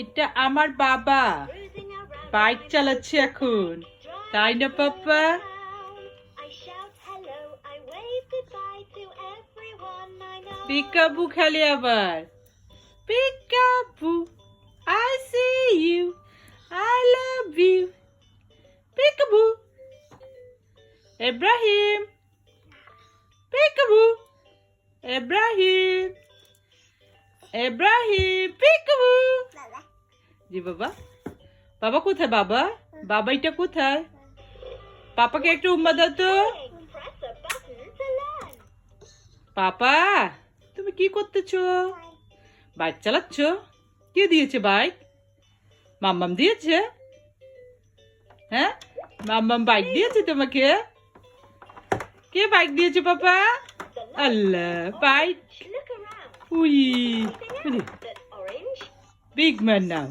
এটা আমার বাবা বাইক চালাচ্ছে এখন, তাই না পাপা? পিকাবু খেলে আবার। Peekaboo, I see you, I love you. Peekaboo, Ibrahim, peekaboo, Ibrahim, Ibrahim, peekaboo. জি বাবা। বাবা কোথায়? বাবা, বাবা এটা কোথায়? পাপাকে একটু উম্মা দাও তো। পাপা, তুমি কি করতেছো? বাইক চালাচ্ছ? কে দিয়েছে বাইক? মাম্মাম দিয়েছে? হ্যাঁ, মাম্মাম বাইক দিয়েছে তোমাকে? কে বাইক দিয়েছে পাপা? Allah, bike. We, big man now.